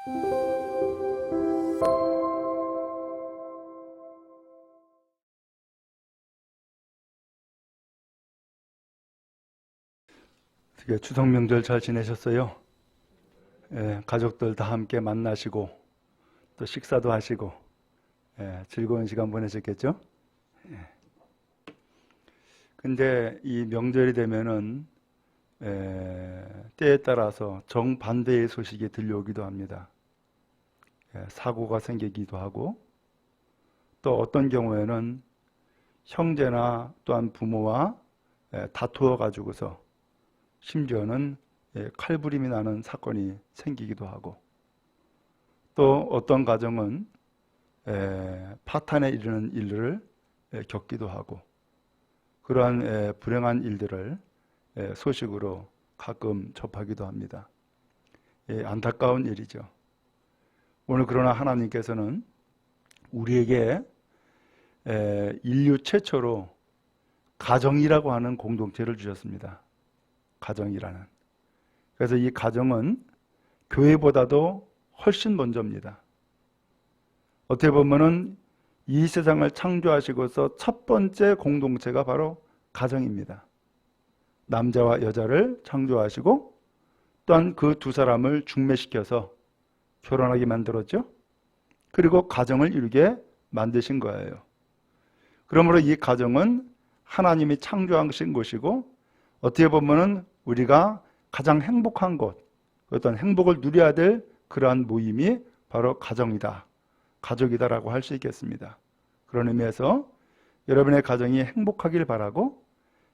어떻게 추석 명절 잘 지내셨어요? 가족들 다 함께 만나시고 또 식사도 하시고 즐거운 시간 보내셨겠죠? 근데 이 명절이 되면은 때에 따라서 정반대의 소식이 들려오기도 합니다. 사고가 생기기도 하고 또 어떤 경우에는 형제나 또한 부모와 다투어 가지고서 심지어는 칼부림이 나는 사건이 생기기도 하고 또 어떤 가정은 파탄에 이르는 일들을 겪기도 하고 그러한 불행한 일들을 소식으로 가끔 접하기도 합니다. 안타까운 일이죠. 오늘 그러나 하나님께서는 우리에게 인류 최초로 가정이라고 하는 공동체를 주셨습니다. 가정이라는. 그래서 이 가정은 교회보다도 훨씬 먼저입니다. 어떻게 보면은 이 세상을 창조하시고서 첫 번째 공동체가 바로 가정입니다. 남자와 여자를 창조하시고 또한 그 두 사람을 중매시켜서 결혼하게 만들었죠. 그리고 가정을 이루게 만드신 거예요. 그러므로 이 가정은 하나님이 창조하신 곳이고 어떻게 보면은 우리가 가장 행복한 곳, 어떤 행복을 누려야 될 그러한 모임이 바로 가정이다, 가족이다라고 할 수 있겠습니다. 그런 의미에서 여러분의 가정이 행복하길 바라고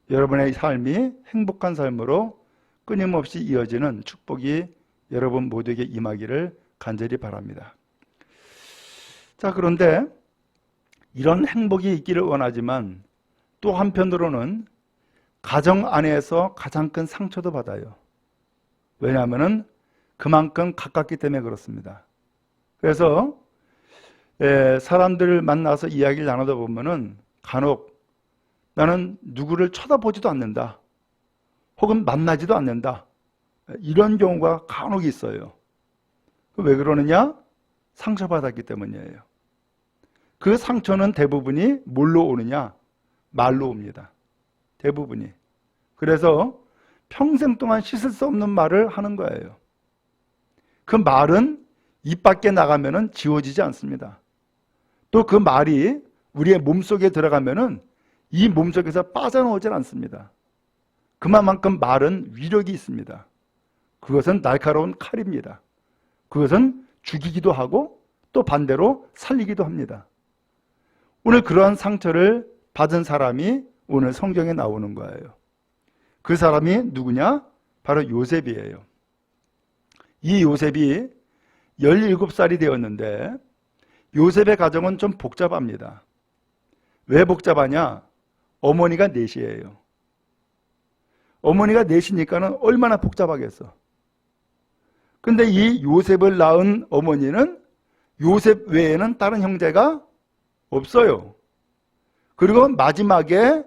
여러분의 삶이 행복한 삶으로 끊임없이 이어지는 축복이 여러분 모두에게 임하기를 간절히 바랍니다. 자, 그런데 이런 행복이 있기를 원하지만 또 한편으로는 가정 안에서 가장 큰 상처도 받아요. 왜냐하면 그만큼 가깝기 때문에 그렇습니다. 그래서 사람들을 만나서 이야기를 나누다 보면은 간혹 나는 누구를 쳐다보지도 않는다. 혹은 만나지도 않는다. 이런 경우가 간혹 있어요. 왜 그러느냐? 상처받았기 때문이에요. 그 상처는 대부분이 뭘로 오느냐? 말로 옵니다. 대부분이. 그래서 평생 동안 씻을 수 없는 말을 하는 거예요. 그 말은 입 밖에 나가면은 지워지지 않습니다. 또 그 말이 우리의 몸속에 들어가면은 이 몸속에서 빠져나오질 않습니다. 그만큼 말은 위력이 있습니다. 그것은 날카로운 칼입니다. 그것은 죽이기도 하고 또 반대로 살리기도 합니다. 오늘 그러한 상처를 받은 사람이 오늘 성경에 나오는 거예요. 그 사람이 누구냐? 바로 요셉이에요. 이 요셉이 17살이 되었는데 요셉의 가정은 좀 복잡합니다. 왜 복잡하냐? 어머니가 넷이에요. 어머니가 넷이니까는 얼마나 복잡하겠어. 근데 이 요셉을 낳은 어머니는 요셉 외에는 다른 형제가 없어요. 그리고 마지막에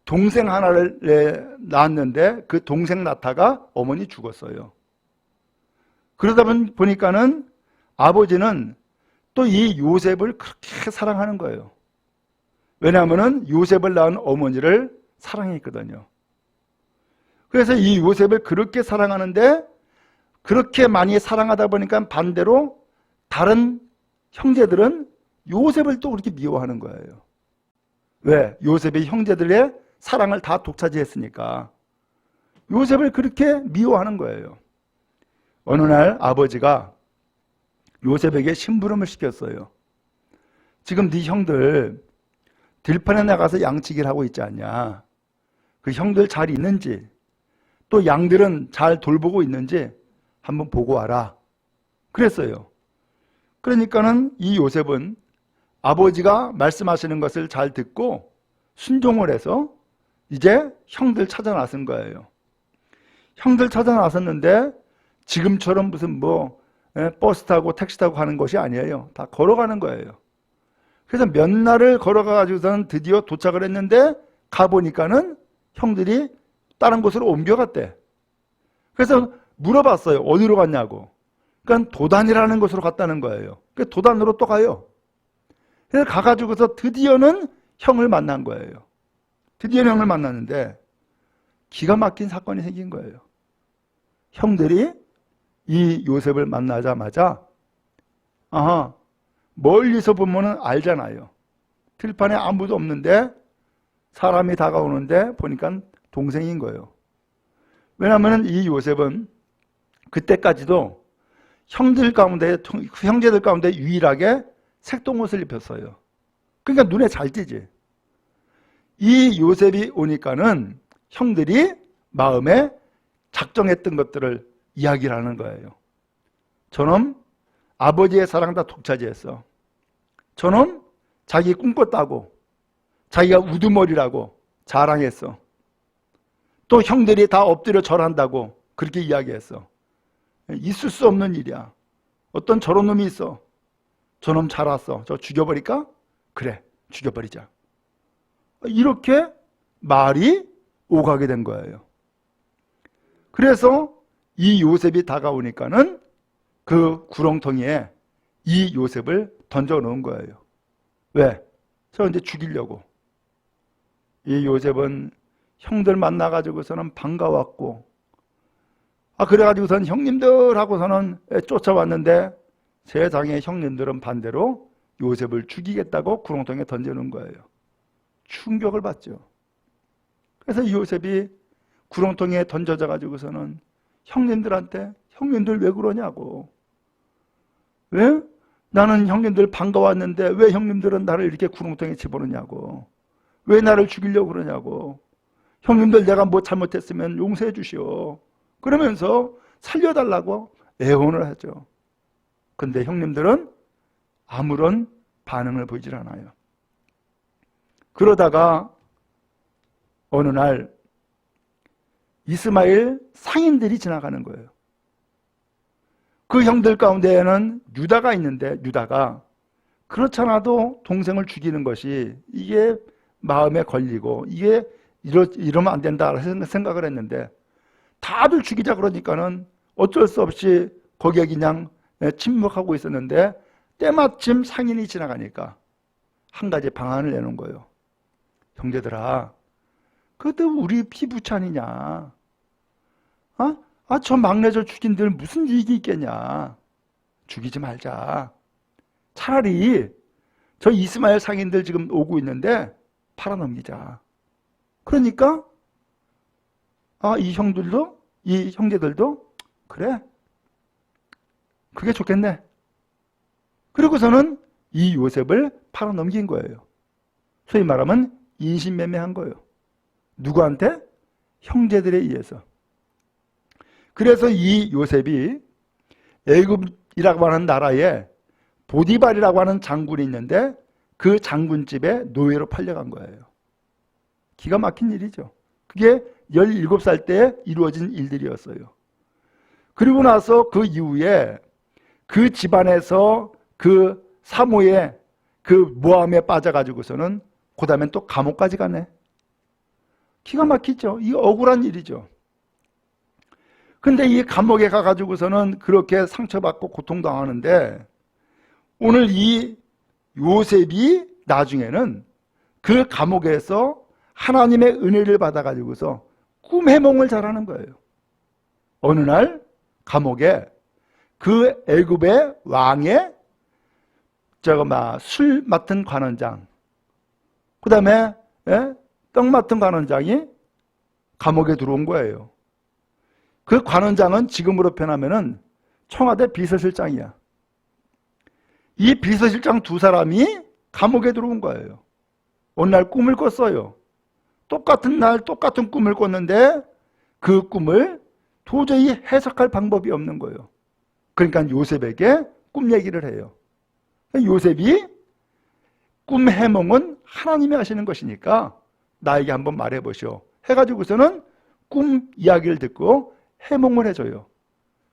동생 하나를 낳았는데 그 동생 낳다가 어머니 죽었어요. 그러다 보니까는 아버지는 또 이 요셉을 그렇게 사랑하는 거예요. 왜냐하면 요셉을 낳은 어머니를 사랑했거든요. 그래서 이 요셉을 그렇게 사랑하는데 그렇게 많이 사랑하다 보니까 반대로 다른 형제들은 요셉을 또 그렇게 미워하는 거예요. 왜? 요셉이 형제들의 사랑을 다 독차지했으니까 요셉을 그렇게 미워하는 거예요. 어느 날 아버지가 요셉에게 심부름을 시켰어요. 지금 네 형들 들판에 나가서 양치기를 하고 있지 않냐? 그 형들 잘 있는지 또 양들은 잘 돌보고 있는지 한번 보고 와라. 그랬어요. 그러니까는 이 요셉은 아버지가 말씀하시는 것을 잘 듣고 순종을 해서 이제 형들 찾아 나선 거예요. 형들 찾아 나섰는데 지금처럼 무슨 버스 타고 택시 타고 가는 것이 아니에요. 다 걸어가는 거예요. 그래서 몇 날을 걸어가지고서는 드디어 도착을 했는데 가보니까는 형들이 다른 곳으로 옮겨갔대. 그래서 물어봤어요. 어디로 갔냐고. 그러니까 도단이라는 곳으로 갔다는 거예요. 그러니까 도단으로 또 가요. 그래서 가가지고서 드디어는 형을 만난 거예요. 드디어 형을 만났는데 기가 막힌 사건이 생긴 거예요. 형들이 이 요셉을 만나자마자 아하, 멀리서 보면은 알잖아요. 들판에 아무도 없는데 사람이 다가오는데 보니까 동생인 거예요. 왜냐하면 이 요셉은 그때까지도 형제들 가운데 유일하게 색동옷을 입혔어요. 그러니까 눈에 잘 띄지. 이 요셉이 오니까는 형들이 마음에 작정했던 것들을 이야기를 하는 거예요. 저놈 아버지의 사랑 다 독차지했어. 저놈 자기 꿈꿨다고, 자기가 우두머리라고 자랑했어. 또 형들이 다 엎드려 절한다고 그렇게 이야기했어. 있을 수 없는 일이야. 어떤 저런 놈이 있어. 저놈 잘 왔어. 저 죽여버릴까? 그래, 죽여버리자. 이렇게 말이 오가게 된 거예요. 그래서 이 요셉이 다가오니까는 그 구렁텅이에 이 요셉을 던져 놓은 거예요. 왜? 저 이제 죽이려고. 이 요셉은 형들 만나가지고서는 반가웠고, 그래가지고서는 형님들 하고서는 쫓아왔는데 세상에 형님들은 반대로 요셉을 죽이겠다고 구렁텅이에 던져놓은 거예요. 충격을 받죠. 그래서 이 요셉이 구렁텅이에 던져져 가지고서는 형님들한테 형님들 왜 그러냐고. 왜? 나는 형님들 반가웠는데 왜 형님들은 나를 이렇게 구렁텅이에 집어넣냐고. 왜 나를 죽이려고 그러냐고. 형님들 내가 뭐 잘못했으면 용서해 주시오. 그러면서 살려달라고 애원을 하죠. 근데 형님들은 아무런 반응을 보이질 않아요. 그러다가 어느 날 이스마엘 상인들이 지나가는 거예요. 그 형들 가운데에는 유다가 있는데 유다가 그렇잖아도 동생을 죽이는 것이 이게 마음에 걸리고 이게 이러면 안 된다 생각을 했는데 다들 죽이자 그러니까는 어쩔 수 없이 거기에 그냥 침묵하고 있었는데 때마침 상인이 지나가니까 한 가지 방안을 내놓은 거예요. 형제들아, 그것도 우리 피부치 아니냐? 저 막내 저 죽인들 무슨 유익이 있겠냐? 죽이지 말자. 차라리 저 이스마엘 상인들 지금 오고 있는데 팔아넘기자. 그러니까 이 형들도, 이 형제들도 그래, 그게 좋겠네. 그리고서는 이 요셉을 팔아넘긴 거예요. 소위 말하면 인신매매한 거예요. 누구한테? 형제들에 의해서. 그래서 이 요셉이 애굽이라고 하는 나라에 보디발이라고 하는 장군이 있는데 그 장군집에 노예로 팔려간 거예요. 기가 막힌 일이죠. 그게 17살 때 이루어진 일들이었어요. 그리고 나서 그 이후에 그 집안에서 그 사모의 그 모함에 빠져가지고서는 그 다음엔 또 감옥까지 가네. 기가 막히죠. 이거 억울한 일이죠. 근데 이 감옥에 가가지고서는 그렇게 상처받고 고통당하는데 오늘 이 요셉이 나중에는 그 감옥에서 하나님의 은혜를 받아가지고서 꿈 해몽을 잘하는 거예요. 어느 날 감옥에 그 애굽의 왕의 술 맡은 관원장, 그 다음에 떡 맡은 관원장이 감옥에 들어온 거예요. 그 관원장은 지금으로 표현하면은 청와대 비서실장이야. 이 비서실장 두 사람이 감옥에 들어온 거예요. 어느 날 꿈을 꿨어요. 똑같은 날 똑같은 꿈을 꿨는데 그 꿈을 도저히 해석할 방법이 없는 거예요. 그러니까 요셉에게 꿈 얘기를 해요. 요셉이 꿈 해몽은 하나님이 하시는 것이니까 나에게 한번 말해보시오 해가지고서는 꿈 이야기를 듣고 해몽을 해줘요.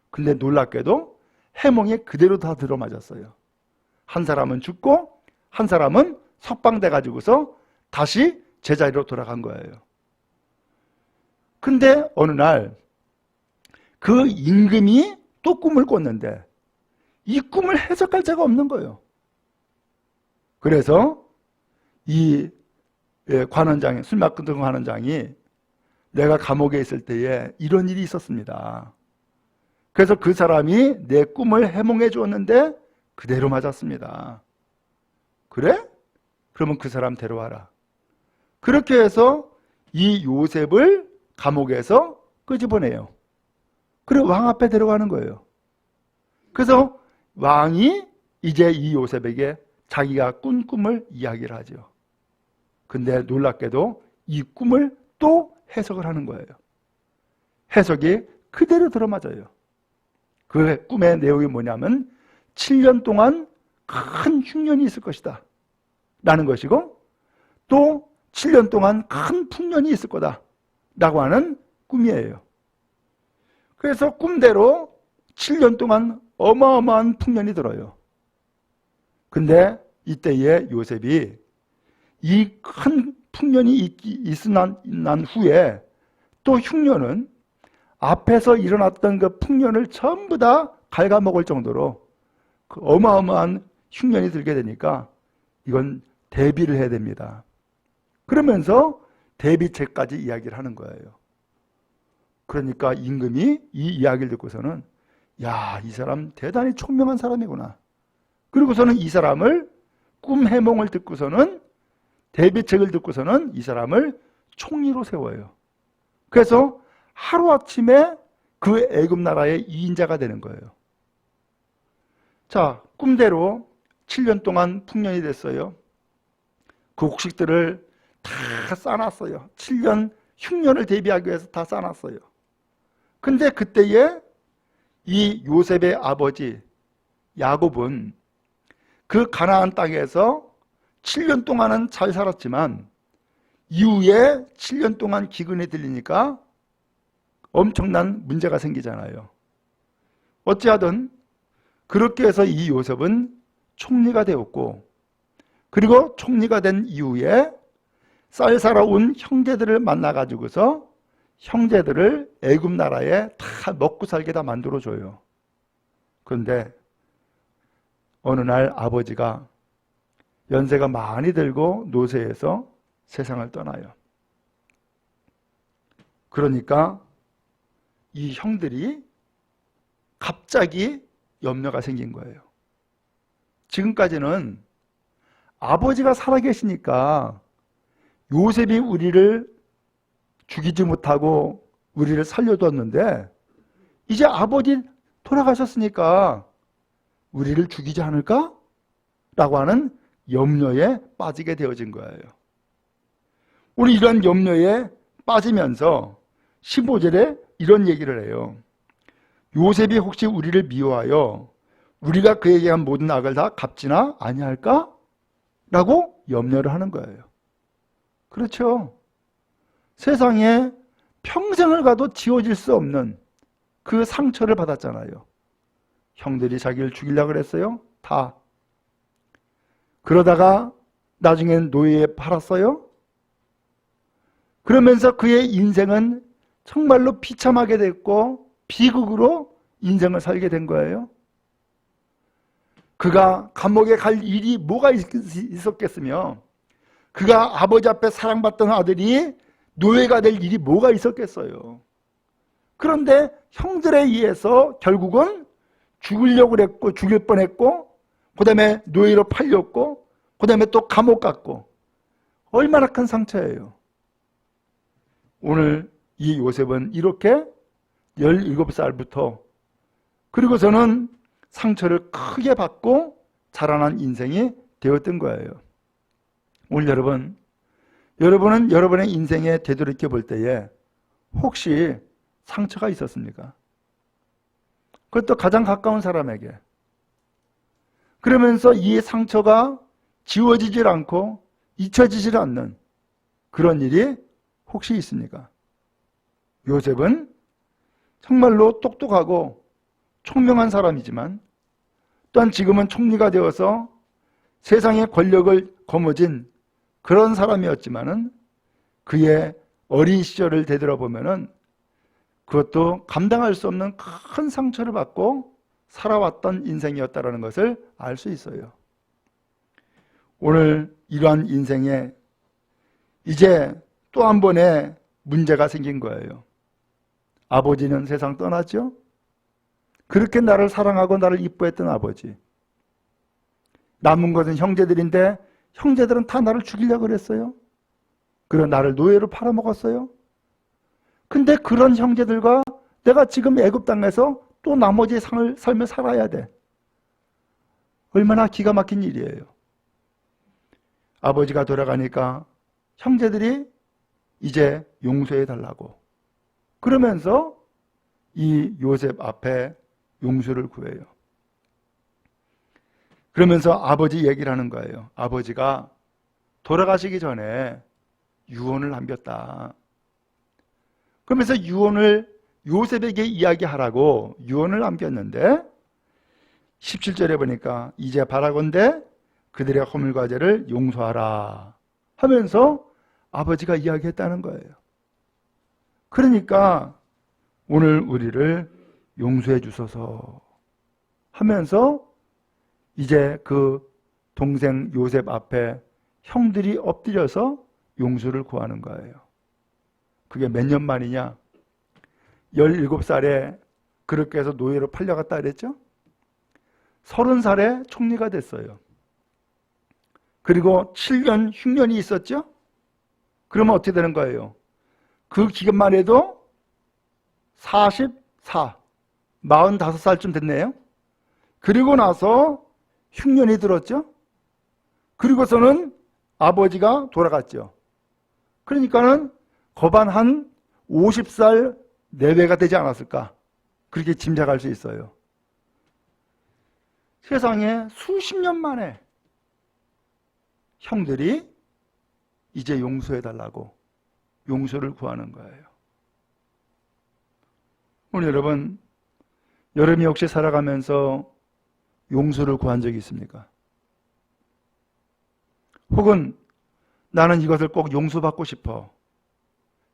근데 놀랍게도 해몽이 그대로 다 들어맞았어요. 한 사람은 죽고 한 사람은 석방돼 가지고서 다시 제자리로 돌아간 거예요. 근데 어느 날 그 임금이 또 꿈을 꿨는데 이 꿈을 해석할 자가 없는 거예요. 그래서 이 관원장이, 술 맡던 관원장이 내가 감옥에 있을 때에 이런 일이 있었습니다. 그래서 그 사람이 내 꿈을 해몽해 주었는데 그대로 맞았습니다. 그래? 그러면 그 사람 데려와라. 그렇게 해서 이 요셉을 감옥에서 끄집어내요. 그리고 왕 앞에 데려가는 거예요. 그래서 왕이 이제 이 요셉에게 자기가 꾼 꿈을 이야기를 하죠. 근데 놀랍게도 이 꿈을 또 해석을 하는 거예요. 해석이 그대로 들어맞아요. 그 꿈의 내용이 뭐냐면 7년 동안 큰 흉년이 있을 것이다 라는 것이고, 또 7년 동안 큰 풍년이 있을 거다 라고 하는 꿈이에요. 그래서 꿈대로 7년 동안 어마어마한 풍년이 들어요. 근데 이때에 요셉이 이 큰 풍년이 있은 난 후에 또 흉년은 앞에서 일어났던 그 풍년을 전부 다 갉아먹을 정도로 그 어마어마한 흉년이 들게 되니까 이건 대비를 해야 됩니다. 그러면서 대비책까지 이야기를 하는 거예요. 그러니까 임금이 이 이야기를 듣고서는 야, 이 사람 대단히 총명한 사람이구나. 그리고서는 이 사람을 꿈 해몽을 듣고서는 대비책을 듣고서는 이 사람을 총리로 세워요. 그래서 하루아침에 그 애굽 나라의 2인자가 되는 거예요. 자, 꿈대로 7년 동안 풍년이 됐어요. 그 곡식들을 다 싸놨어요. 7년 흉년을 대비하기 위해서 다 싸놨어요. 근데 그때에 이 요셉의 아버지 야곱은 그 가나안 땅에서 7년 동안은 잘 살았지만 이후에 7년 동안 기근이 들리니까 엄청난 문제가 생기잖아요. 어찌하든 그렇게 해서 이 요셉은 총리가 되었고, 그리고 총리가 된 이후에 쌀살아온 형제들을 만나가지고서 형제들을 애굽 나라에 다 먹고 살게 다 만들어줘요. 그런데 어느 날 아버지가 연세가 많이 들고 노쇠해서 세상을 떠나요. 그러니까 이 형들이 갑자기 염려가 생긴 거예요. 지금까지는 아버지가 살아계시니까 요셉이 우리를 죽이지 못하고 우리를 살려뒀는데 이제 아버지 돌아가셨으니까 우리를 죽이지 않을까? 라고 하는 염려에 빠지게 되어진 거예요. 우리 이런 염려에 빠지면서 15절에 이런 얘기를 해요. 요셉이 혹시 우리를 미워하여 우리가 그에게 한 모든 악을 다 갚지나 아니할까? 라고 염려를 하는 거예요. 그렇죠. 세상에 평생을 가도 지워질 수 없는 그 상처를 받았잖아요. 형들이 자기를 죽이려고 그랬어요. 다. 그러다가 나중엔 노예에 팔았어요. 그러면서 그의 인생은 정말로 비참하게 됐고 비극으로 인생을 살게 된 거예요. 그가 감옥에 갈 일이 뭐가 있었겠으며, 그가 아버지 앞에 사랑받던 아들이 노예가 될 일이 뭐가 있었겠어요. 그런데 형들에 의해서 결국은 죽으려고 그랬고 죽일 뻔했고, 그 다음에 노예로 팔렸고, 그 다음에 또 감옥 갔고, 얼마나 큰 상처예요. 오늘 이 요셉은 이렇게 17살부터 그리고서는 상처를 크게 받고 자라난 인생이 되었던 거예요. 오늘 여러분은 여러분의 인생에 되돌이켜 볼 때에 혹시 상처가 있었습니까? 그것도 가장 가까운 사람에게. 그러면서 이 상처가 지워지질 않고 잊혀지질 않는 그런 일이 혹시 있습니까? 요셉은 정말로 똑똑하고 총명한 사람이지만 또한 지금은 총리가 되어서 세상의 권력을 거머쥔 그런 사람이었지만은 그의 어린 시절을 되돌아보면은 그것도 감당할 수 없는 큰 상처를 받고 살아왔던 인생이었다는 것을 알 수 있어요. 오늘 이러한 인생에 이제 또 한 번의 문제가 생긴 거예요. 아버지는 세상 떠났죠? 그렇게 나를 사랑하고 나를 이뻐했던 아버지. 남은 것은 형제들인데 형제들은 다 나를 죽이려고 그랬어요. 그리고 나를 노예로 팔아먹었어요. 근데 그런 형제들과 내가 지금 애굽 땅에서 또 나머지 삶을 살아야 돼. 얼마나 기가 막힌 일이에요. 아버지가 돌아가니까 형제들이 이제 용서해 달라고 그러면서 이 요셉 앞에 용서를 구해요. 그러면서 아버지 얘기를 하는 거예요. 아버지가 돌아가시기 전에 유언을 남겼다. 그러면서 유언을 요셉에게 이야기하라고 유언을 남겼는데 17절에 보니까 이제 바라건대 그들의 허물과 죄를 용서하라 하면서 아버지가 이야기했다는 거예요. 그러니까 오늘 우리를 용서해 주소서 하면서 이제 그 동생 요셉 앞에 형들이 엎드려서 용서를 구하는 거예요. 그게 몇 년 만이냐? 17살에 그렇게 해서 노예로 팔려갔다 그랬죠? 30살에 총리가 됐어요. 그리고 7년 흉년이 있었죠? 그러면 어떻게 되는 거예요? 그 기간만 해도 45살쯤 됐네요. 그리고 나서 흉년이 들었죠? 그리고서는 아버지가 돌아갔죠. 그러니까는 거반 한 50살 내외가 되지 않았을까? 그렇게 짐작할 수 있어요. 세상에 수십 년 만에 형들이 이제 용서해달라고 용서를 구하는 거예요. 오늘 여러분이 혹시 살아가면서 용서를 구한 적이 있습니까? 혹은 나는 이것을 꼭 용서받고 싶어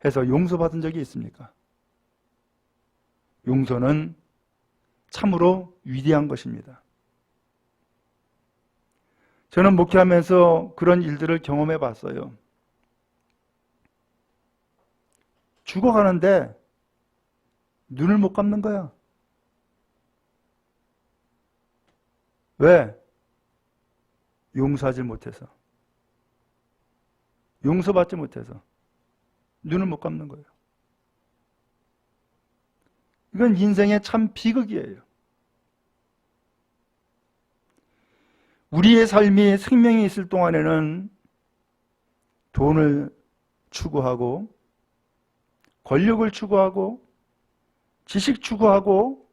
해서 용서받은 적이 있습니까? 용서는 참으로 위대한 것입니다. 저는 목회하면서 그런 일들을 경험해 봤어요. 죽어가는데 눈을 못 감는 거야. 왜? 용서하지 못해서. 용서받지 못해서 눈을 못 감는 거예요. 이건 인생의 참 비극이에요. 우리의 삶이 생명이 있을 동안에는 돈을 추구하고 권력을 추구하고 지식 추구하고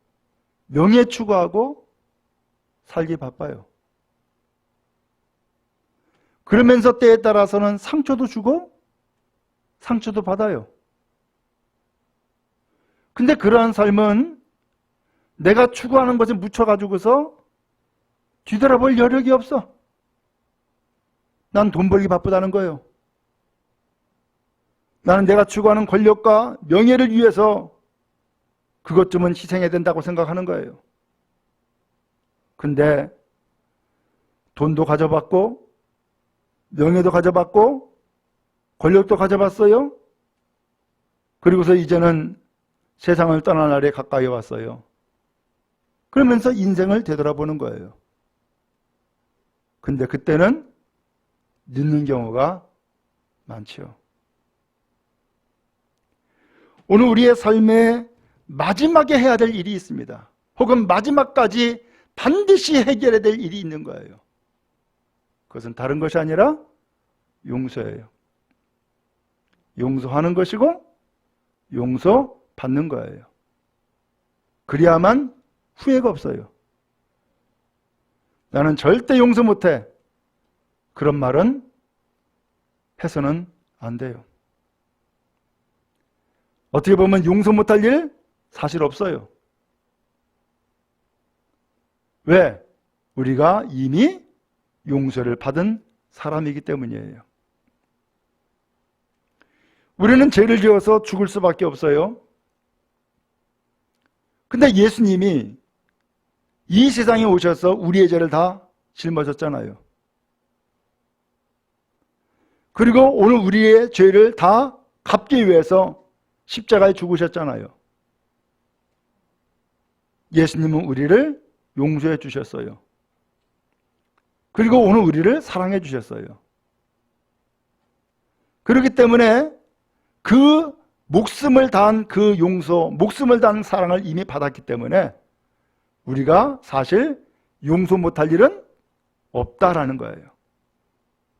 명예 추구하고 살기 바빠요. 그러면서 때에 따라서는 상처도 주고 상처도 받아요. 근데 그러한 삶은 내가 추구하는 것에 묻혀가지고서 뒤돌아볼 여력이 없어. 난 돈 벌기 바쁘다는 거예요. 나는 내가 추구하는 권력과 명예를 위해서 그것 좀은 희생해야 된다고 생각하는 거예요. 근데 돈도 가져봤고 명예도 가져봤고 권력도 가져봤어요. 그리고서 이제는 세상을 떠난 날에 가까이 왔어요. 그러면서 인생을 되돌아보는 거예요. 근데 그때는 늦는 경우가 많죠. 오늘 우리의 삶에 마지막에 해야 될 일이 있습니다. 혹은 마지막까지 반드시 해결해야 될 일이 있는 거예요. 그것은 다른 것이 아니라 용서예요. 용서하는 것이고 용서받는 거예요. 그래야만 후회가 없어요. 나는 절대 용서 못해. 그런 말은 해서는 안 돼요. 어떻게 보면 용서 못할 일 사실 없어요. 왜? 우리가 이미 용서를 받은 사람이기 때문이에요. 우리는 죄를 지어서 죽을 수밖에 없어요. 근데 예수님이 이 세상에 오셔서 우리의 죄를 다 짊어졌잖아요. 그리고 오늘 우리의 죄를 다 갚기 위해서 십자가에 죽으셨잖아요. 예수님은 우리를 용서해 주셨어요. 그리고 오늘 우리를 사랑해 주셨어요. 그렇기 때문에 그 목숨을 다한 그 용서, 목숨을 다한 사랑을 이미 받았기 때문에 우리가 사실 용서 못할 일은 없다라는 거예요.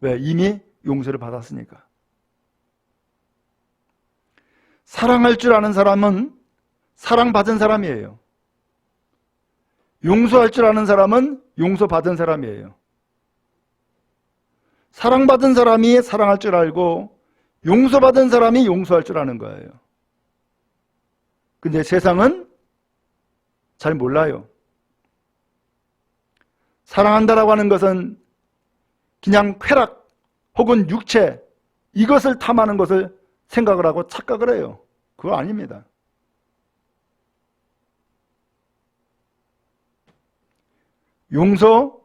왜? 이미 용서를 받았으니까. 사랑할 줄 아는 사람은 사랑받은 사람이에요. 용서할 줄 아는 사람은 용서받은 사람이에요. 사랑받은 사람이 사랑할 줄 알고 용서받은 사람이 용서할 줄 아는 거예요. 근데 세상은 잘 몰라요. 사랑한다라고 하는 것은 그냥 쾌락 혹은 육체, 이것을 탐하는 것을 생각을 하고 착각을 해요. 그거 아닙니다. 용서,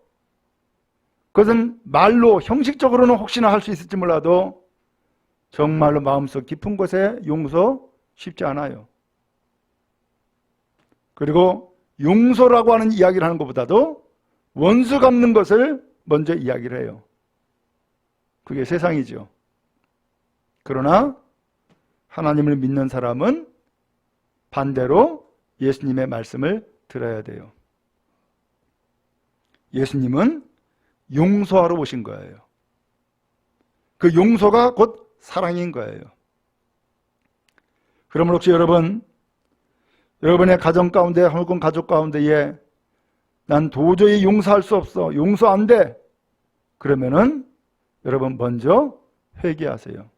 그것은 말로 형식적으로는 혹시나 할 수 있을지 몰라도 정말로 마음속 깊은 곳에 용서 쉽지 않아요. 그리고 용서라고 하는 이야기를 하는 것보다도 원수 갚는 것을 먼저 이야기를 해요. 그게 세상이죠. 그러나 하나님을 믿는 사람은 반대로 예수님의 말씀을 들어야 돼요. 예수님은 용서하러 오신 거예요. 그 용서가 곧 사랑인 거예요. 그러면 혹시 여러분의 가정 가운데 혹은 가족 가운데에 난 도저히 용서할 수 없어, 용서 안 돼, 그러면은 여러분 먼저 회개하세요.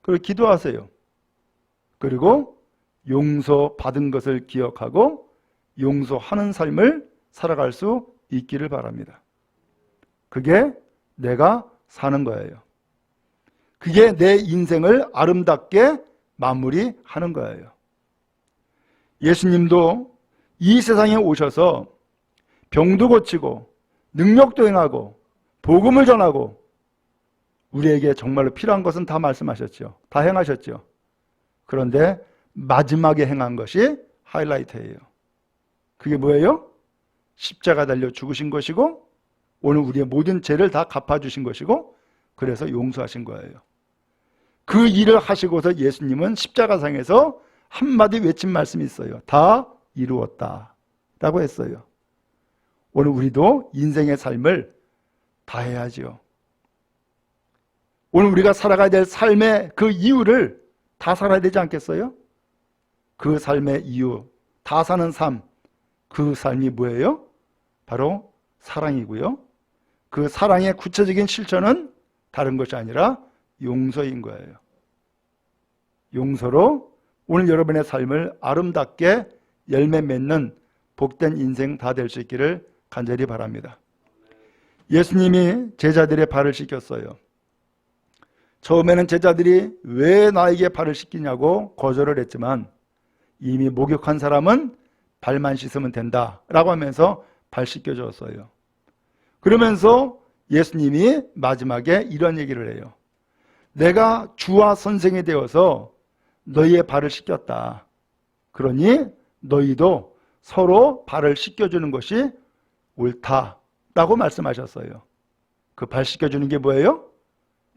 그리고 기도하세요. 그리고 용서받은 것을 기억하고 용서하는 삶을 살아갈 수 있기를 바랍니다. 그게 내가 사는 거예요. 그게 내 인생을 아름답게 마무리하는 거예요. 예수님도 이 세상에 오셔서 병도 고치고 능력도 행하고 복음을 전하고 우리에게 정말로 필요한 것은 다 말씀하셨죠. 다 행하셨죠. 그런데 마지막에 행한 것이 하이라이트예요. 그게 뭐예요? 십자가 달려 죽으신 것이고 오늘 우리의 모든 죄를 다 갚아주신 것이고 그래서 용서하신 거예요. 그 일을 하시고서 예수님은 십자가상에서 한마디 외친 말씀이 있어요. 다 이루었다 라고 했어요. 오늘 우리도 인생의 삶을 다 해야죠. 오늘 우리가 살아가야 될 삶의 그 이유를 다 살아야 되지 않겠어요? 그 삶의 이유, 다 사는 삶, 그 삶이 뭐예요? 바로 사랑이고요. 그 사랑의 구체적인 실천은 다른 것이 아니라 용서인 거예요. 용서로 오늘 여러분의 삶을 아름답게 열매 맺는 복된 인생 다 될 수 있기를 간절히 바랍니다. 예수님이 제자들의 발을 씻겼어요. 처음에는 제자들이 왜 나에게 발을 씻기냐고 거절을 했지만 이미 목욕한 사람은 발만 씻으면 된다라고 하면서 발 씻겨줬어요. 그러면서 예수님이 마지막에 이런 얘기를 해요. 내가 주와 선생이 되어서 너희의 발을 씻겼다. 그러니 너희도 서로 발을 씻겨주는 것이 옳다라고 말씀하셨어요. 그 발 씻겨주는 게 뭐예요?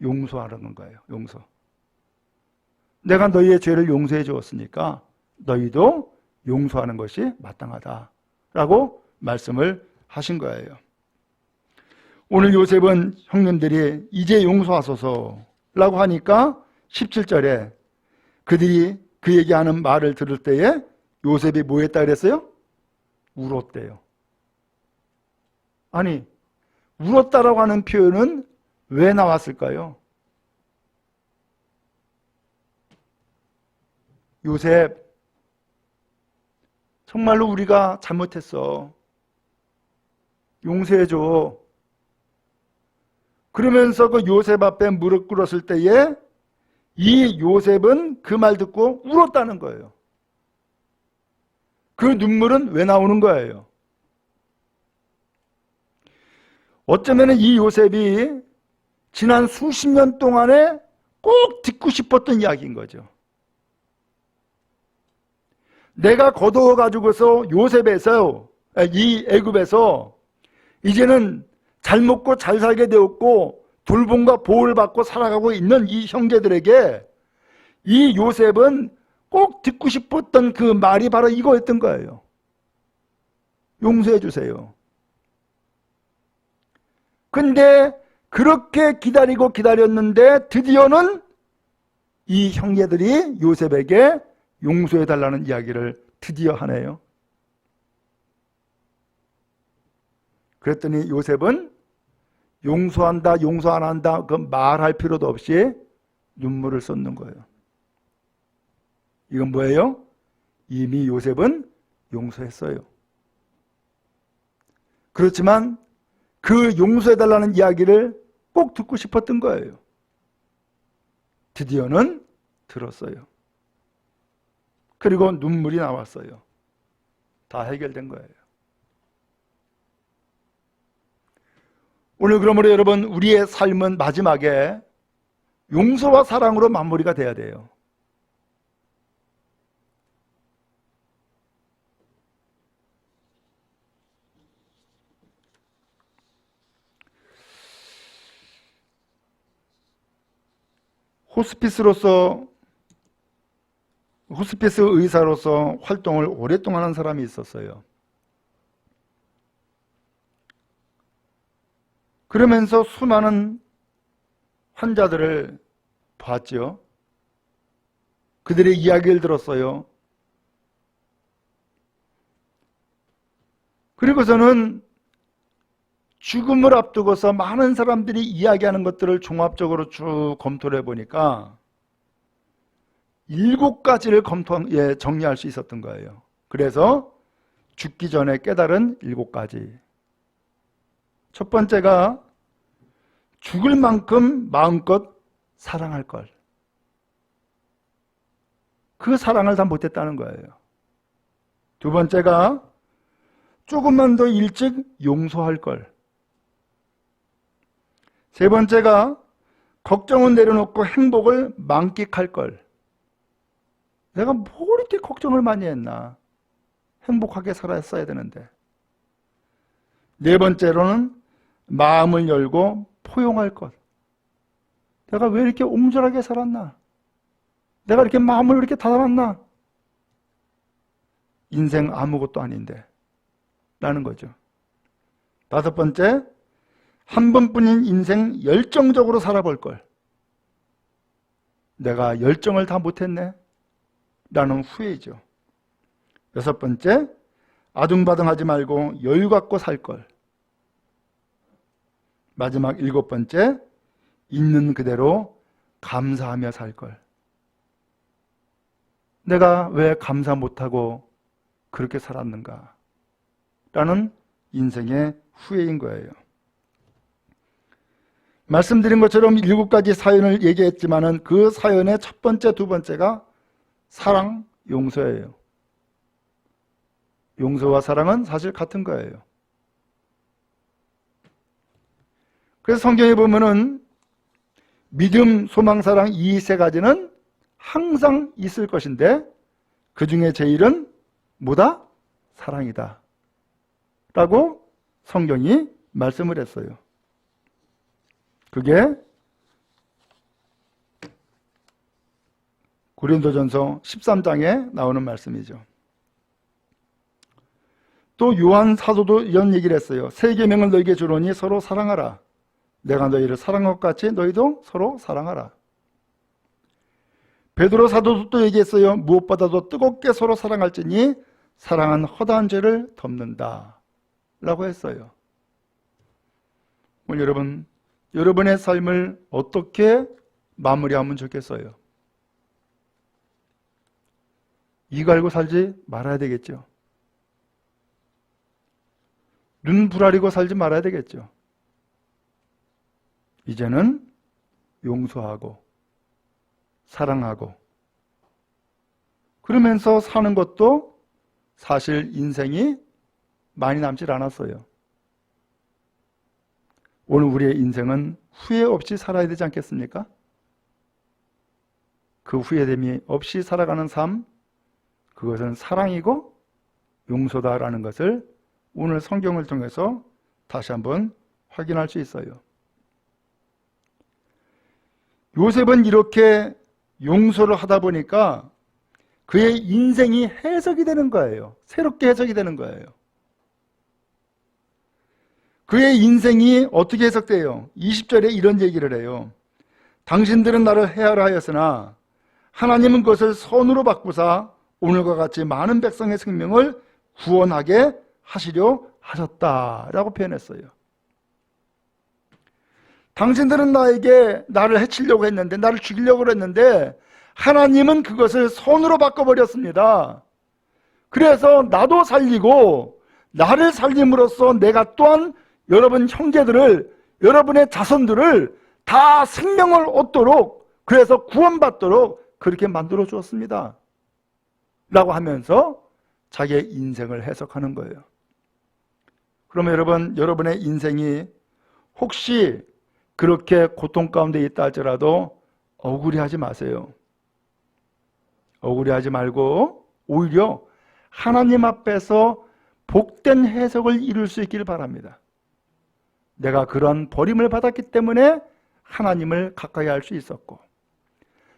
용서하라는 거예요. 용서. 내가 너희의 죄를 용서해 주었으니까 너희도 용서하는 것이 마땅하다라고 말씀을 하신 거예요. 오늘 요셉은 형님들이 이제 용서하소서라고 하니까 17절에 그들이 그 얘기하는 말을 들을 때에 요셉이 뭐 했다 그랬어요? 울었대요. 아니, 울었다라고 하는 표현은 왜 나왔을까요? 요셉, 정말로 우리가 잘못했어. 용서해줘. 그러면서 그 요셉 앞에 무릎 꿇었을 때에 이 요셉은 그 말 듣고 울었다는 거예요. 그 눈물은 왜 나오는 거예요? 어쩌면 이 요셉이 지난 수십 년 동안에 꼭 듣고 싶었던 이야기인 거죠. 내가 거두어가지고서 요셉에서, 이 애굽에서 이제는 잘 먹고 잘 살게 되었고 돌봄과 보호를 받고 살아가고 있는 이 형제들에게 이 요셉은 꼭 듣고 싶었던 그 말이 바로 이거였던 거예요. 용서해 주세요. 근데 그렇게 기다리고 기다렸는데 드디어는 이 형제들이 요셉에게 용서해 달라는 이야기를 드디어 하네요. 그랬더니 요셉은 용서한다, 용서 안 한다 그 말할 필요도 없이 눈물을 쏟는 거예요. 이건 뭐예요? 이미 요셉은 용서했어요. 그렇지만 그 용서해달라는 이야기를 꼭 듣고 싶었던 거예요. 드디어는 들었어요. 그리고 눈물이 나왔어요. 다 해결된 거예요. 오늘 그러므로 여러분, 우리의 삶은 마지막에 용서와 사랑으로 마무리가 돼야 돼요. 호스피스 의사로서 활동을 오랫동안 한 사람이 있었어요. 그러면서 수많은 환자들을 봤죠. 그들의 이야기를 들었어요. 그리고서는 죽음을 앞두고서 많은 사람들이 이야기하는 것들을 종합적으로 쭉 검토를 해보니까 7가지를 정리할 수 있었던 거예요. 그래서 죽기 전에 깨달은 7가지. 첫 번째가 죽을 만큼 마음껏 사랑할 걸. 그 사랑을 다 못했다는 거예요. 두 번째가 조금만 더 일찍 용서할 걸. 세 번째가 걱정은 내려놓고 행복을 만끽할 걸. 내가 뭘 이렇게 걱정을 많이 했나. 행복하게 살았어야 되는데. 네 번째로는 마음을 열고 포용할 것. 내가 왜 이렇게 옹졸하게 살았나? 내가 이렇게 마음을 이렇게 닫아놨나? 인생 아무것도 아닌데 라는 거죠. 다섯 번째, 한 번뿐인 인생 열정적으로 살아볼 걸. 내가 열정을 다 못했네 라는 후회죠. 여섯 번째, 아둥바둥하지 말고 여유 갖고 살 걸. 마지막 7번째, 있는 그대로 감사하며 살 걸. 내가 왜 감사 못하고 그렇게 살았는가 라는 인생의 후회인 거예요. 말씀드린 것처럼 7가지 사연을 얘기했지만은 그 사연의 첫 번째, 두 번째가 사랑, 용서예요. 용서와 사랑은 사실 같은 거예요. 그래서 성경에 보면은 믿음, 소망, 사랑 이 세 가지는 항상 있을 것인데 그 중에 제일은 뭐다? 사랑이다 라고 성경이 말씀을 했어요. 그게 고린도전서 13장에 나오는 말씀이죠. 또 요한 사도도 이런 얘기를 했어요. 새 계명을 너희에게 주노니 서로 사랑하라. 내가 너희를 사랑한 것 같이 너희도 서로 사랑하라. 베드로 사도도 또 얘기했어요. 무엇보다도 뜨겁게 서로 사랑할지니 사랑은 허다한 죄를 덮는다 라고 했어요. 오늘 여러분의 삶을 어떻게 마무리하면 좋겠어요? 이거 알고 살지 말아야 되겠죠. 눈 부라리고 살지 말아야 되겠죠. 이제는 용서하고 사랑하고 그러면서 사는 것도 사실 인생이 많이 남질 않았어요. 오늘 우리의 인생은 후회 없이 살아야 되지 않겠습니까? 그 후회됨이 없이 살아가는 삶, 그것은 사랑이고 용서다라는 것을 오늘 성경을 통해서 다시 한번 확인할 수 있어요. 요셉은 이렇게 용서를 하다 보니까 그의 인생이 해석이 되는 거예요. 새롭게 해석이 되는 거예요. 그의 인생이 어떻게 해석돼요? 20절에 이런 얘기를 해요. 당신들은 나를 해하라 하였으나 하나님은 그것을 선으로 바꾸사 오늘과 같이 많은 백성의 생명을 구원하게 하시려 하셨다라고 표현했어요. 당신들은 나를 해치려고 했는데, 나를 죽이려고 했는데 하나님은 그것을 선으로 바꿔버렸습니다. 그래서 나도 살리고 나를 살림으로써 내가 또한 여러분 형제들을, 여러분의 자손들을 다 생명을 얻도록, 그래서 구원받도록 그렇게 만들어 주었습니다 라고 하면서 자기의 인생을 해석하는 거예요. 그러면 여러분, 여러분의 인생이 혹시 그렇게 고통 가운데 있다 할지라도 억울해하지 마세요. 억울해하지 말고 오히려 하나님 앞에서 복된 해석을 이룰 수 있기를 바랍니다. 내가 그런 버림을 받았기 때문에 하나님을 가까이 할 수 있었고,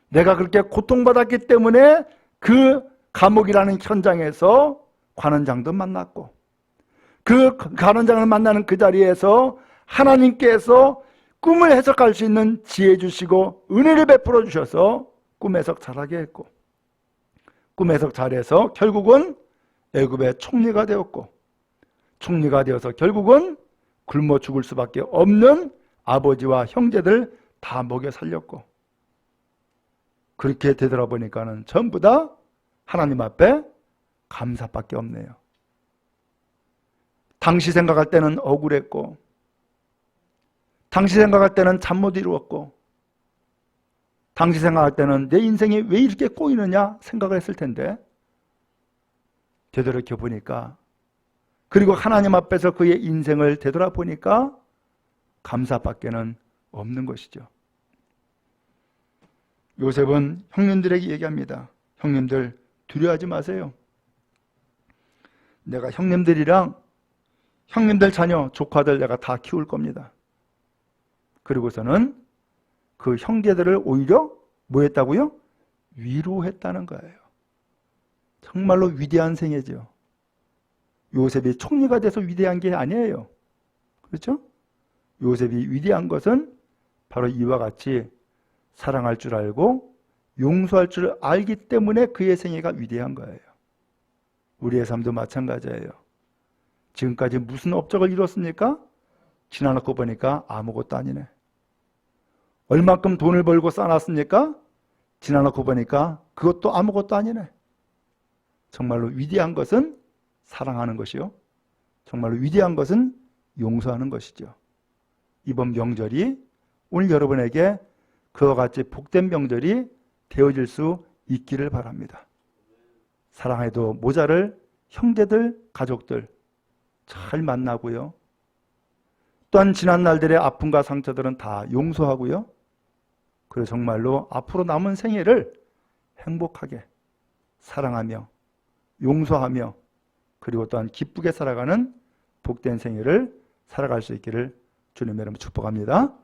내가 그렇게 고통받았기 때문에 그 감옥이라는 현장에서 관원장도 만났고, 그 관원장을 만나는 그 자리에서 하나님께서 꿈을 해석할 수 있는 지혜 주시고 은혜를 베풀어 주셔서 꿈 해석 잘하게 했고, 꿈 해석 잘해서 결국은 애굽의 총리가 되었고, 총리가 되어서 결국은 굶어 죽을 수밖에 없는 아버지와 형제들 다 먹여 살렸고, 그렇게 되돌아보니까는 전부 다 하나님 앞에 감사밖에 없네요. 당시 생각할 때는 억울했고, 당시 생각할 때는 잠 못 이루었고, 당시 생각할 때는 내 인생이 왜 이렇게 꼬이느냐 생각을 했을 텐데, 되돌이켜 보니까, 그리고 하나님 앞에서 그의 인생을 되돌아보니까 감사밖에는 없는 것이죠. 요셉은 형님들에게 얘기합니다. 형님들, 두려워하지 마세요. 내가 형님들이랑 형님들 자녀, 조카들 내가 다 키울 겁니다. 그리고서는 그 형제들을 오히려 뭐 했다고요? 위로했다는 거예요. 정말로 위대한 생애죠. 요셉이 총리가 돼서 위대한 게 아니에요. 그렇죠? 요셉이 위대한 것은 바로 이와 같이 사랑할 줄 알고 용서할 줄 알기 때문에 그의 생애가 위대한 거예요. 우리의 삶도 마찬가지예요. 지금까지 무슨 업적을 이뤘습니까? 지나놓고 보니까 아무것도 아니네. 얼마큼 돈을 벌고 쌓아놨습니까? 지나놓고 보니까 그것도 아무것도 아니네. 정말로 위대한 것은 사랑하는 것이요, 정말로 위대한 것은 용서하는 것이죠. 이번 명절이 오늘 여러분에게 그와 같이 복된 명절이 되어질 수 있기를 바랍니다. 사랑해도 모자랄 형제들, 가족들 잘 만나고요, 또한 지난 날들의 아픔과 상처들은 다 용서하고요, 그리고 정말로 앞으로 남은 생애를 행복하게 사랑하며 용서하며 그리고 또한 기쁘게 살아가는 복된 생애를 살아갈 수 있기를 주님 여러분 축복합니다.